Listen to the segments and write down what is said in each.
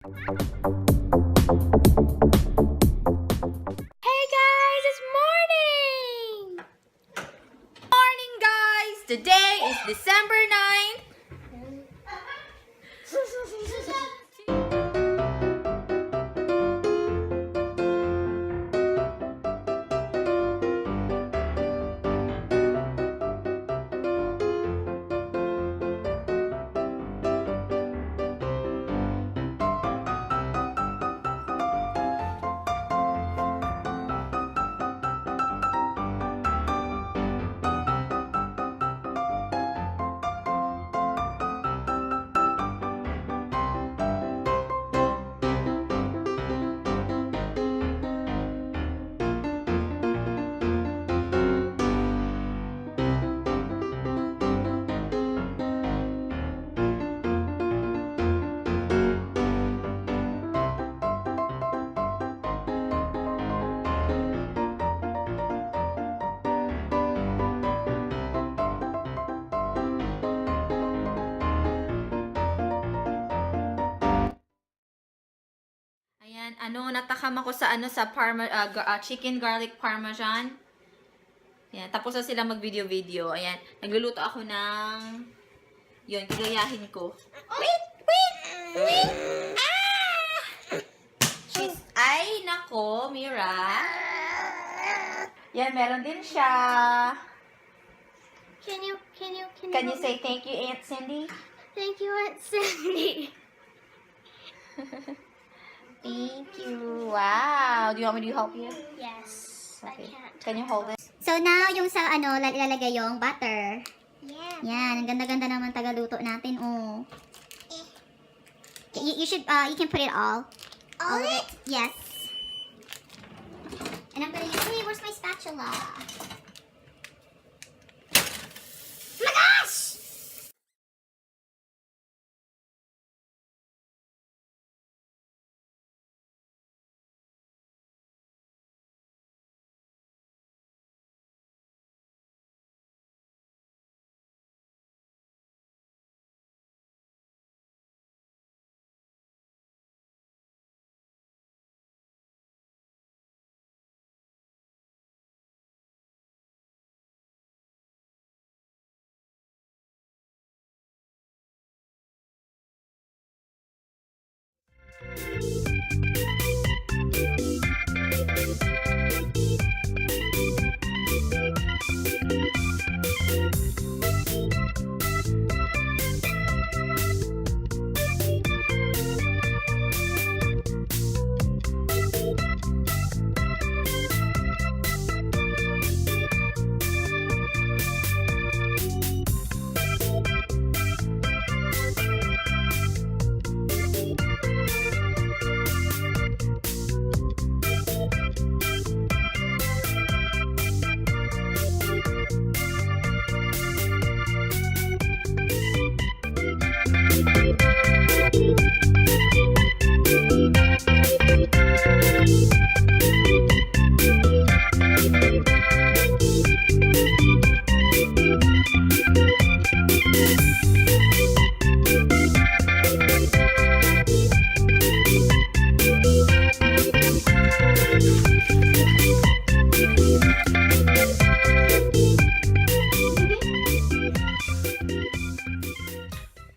Hey guys, it's morning! Morning guys! Today is December 9th. Ayan, natakam ako sa chicken garlic parmesan. Ayan, tapos na sila mag-video-video. Ayan, nagluluto ako ng, yun, gigayahin ko. Wait! Cheese. Ay, nako, Mira. Yan, meron din siya. Can you Can you say thank you, Aunt Cindy? Thank you, Aunt Cindy. Thank you. Wow. Do you want me to help you? Yes. Okay. I can't. Can you hold it? So now, yung sa ilalagay yung butter. Yeah. Yan, ang ganda-ganda naman tagaluto natin, oh. You can put it all. All of it? Yes. And I'm gonna use, hey, where's my spatula? Oh my gosh!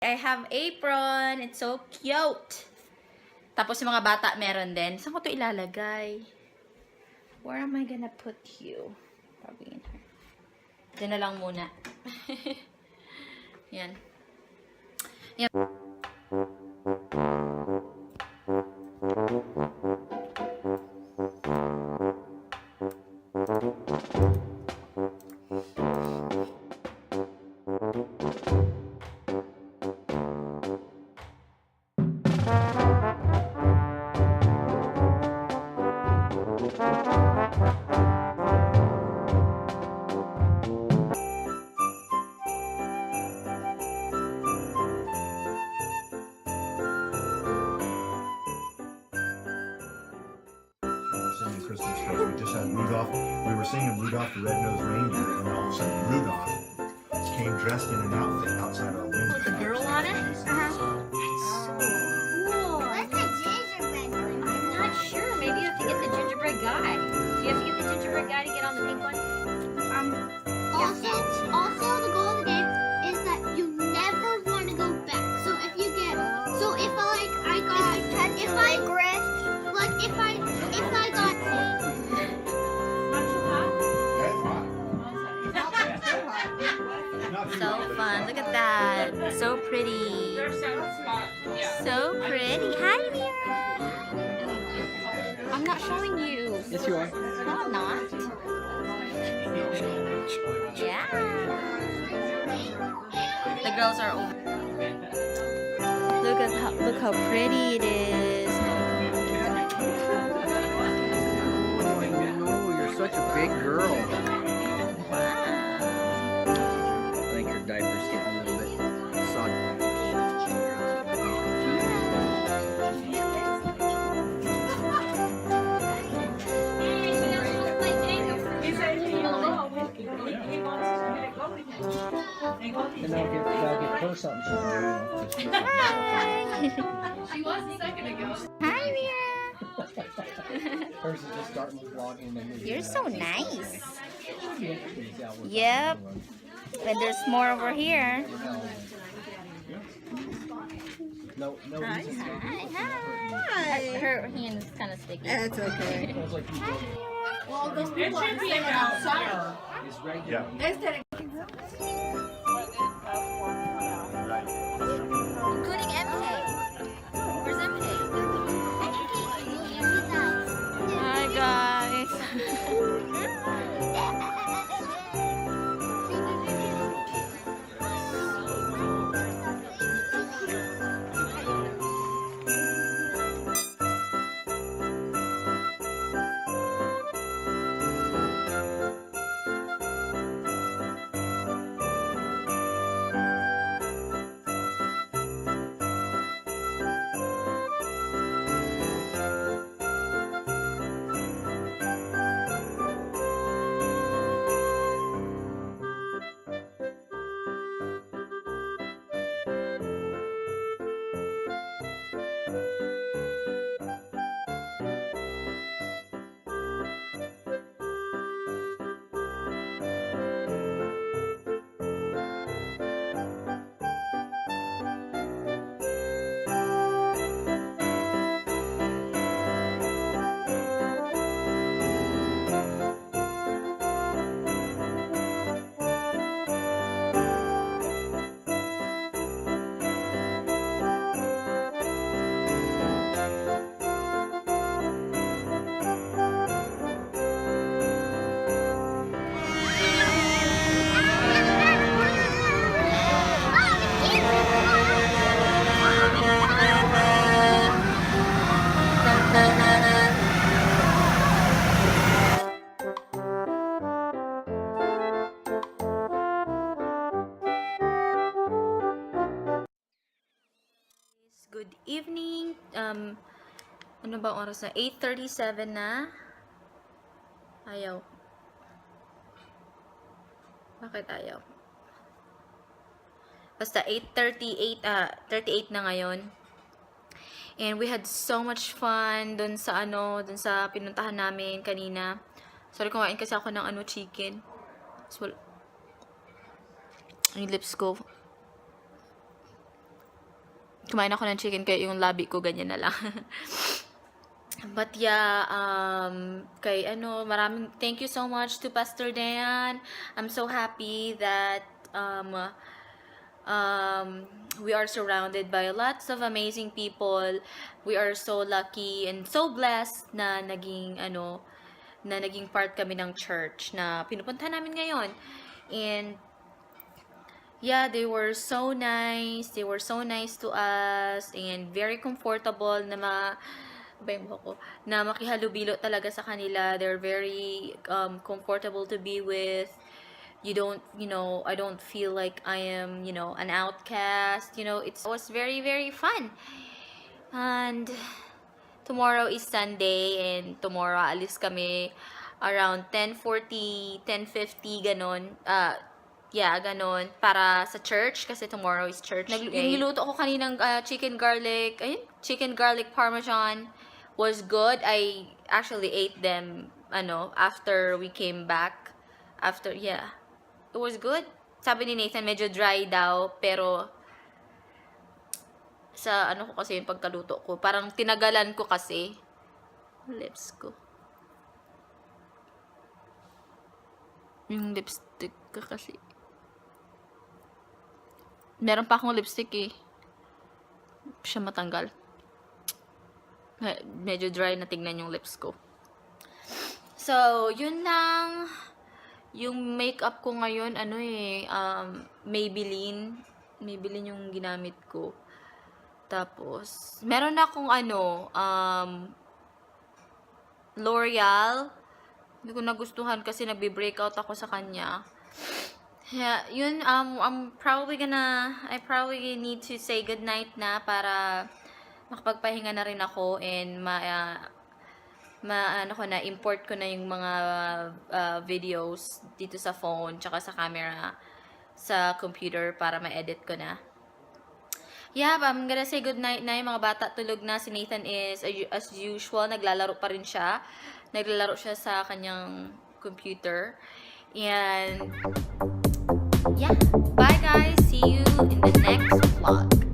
I have apron. It's so cute. Tapos yung mga bata meron din. Saan ko ito ilalagay? Where am I gonna put you? Probably in here. Diyan na lang muna. Yan. Yan. Singing Christmas carols. We just had Rudolph. We were singing Rudolph the Red-Nosed Reindeer, and all of a sudden Rudolph came dressed in an outfit outside our window. With a girl on it? That's so cool. pretty. So pretty. Hi, Mira. I'm not showing you. Yes, you are. No, I'm not. Yeah. The girls are over. Look how pretty it is. Oh, I know. You're such a big girl. Wow. I think your diaper's getting a little bit soggy. And I'll get her something. Hi. Hi, Mira. Hers is just starting with vlogging. And You're so nice. Yep. And there's more over here. No, no. Hi. Hi. Her hand is kind of sticky. That's okay. Well, those people are staying outside. Yeah. Including MK. Where's MK? Hi, guys. Good evening. Ano ba oras na? 8:37 na. Ayaw. Bakit ayaw? Basta 38 na ngayon. And we had so much fun dun sa pinuntahan namin kanina. Sorry, kumain kasi ako ng chicken. So, yung lips ko. Kumain ako ng chicken kaya yung labi ko ganyan na lang. But yeah, maraming thank you so much to Pastor Dan. I'm so happy that we are surrounded by lots of amazing people. We are so lucky and so blessed na naging part kami ng church na pinupunta namin ngayon. And yeah, they were so nice. They were so nice to us and very comfortable na makihalubilo talaga sa kanila. They're very comfortable to be with. I don't feel like I am, an outcast. It was very, very fun. And tomorrow is Sunday and tomorrow alis kami around 10:40, 10:50 ganon. Ganon, para sa church, kasi tomorrow is church day. Yung niluto ko kaninang chicken garlic parmesan was good. I actually ate them, after we came back. It was good. Sabi ni Nathan, medyo dry daw, pero sa ko kasi yung pagkaluto ko, parang tinagalan ko kasi lips ko. Yung lipstick ko kasi. Meron pa akong lipstick eh. Siya matanggal. Medyo dry na tignan yung lips ko. So, yun lang. Yung makeup ko ngayon, Maybelline. Maybelline yung ginamit ko. Tapos, meron akong L'Oreal. Hindi ko nagustuhan kasi nagbe-breakout ako sa kanya. Yeah, yun, I probably need to say goodnight na para makapagpahinga na rin ako and import ko na yung mga videos dito sa phone tsaka sa camera sa computer para ma-edit ko na. Yeah, I'm gonna say goodnight na. Yung mga bata tulog na. Si Nathan is, as usual, naglalaro pa rin siya. Naglalaro siya sa kanyang computer. And, yeah. Bye, guys. See you in the next vlog.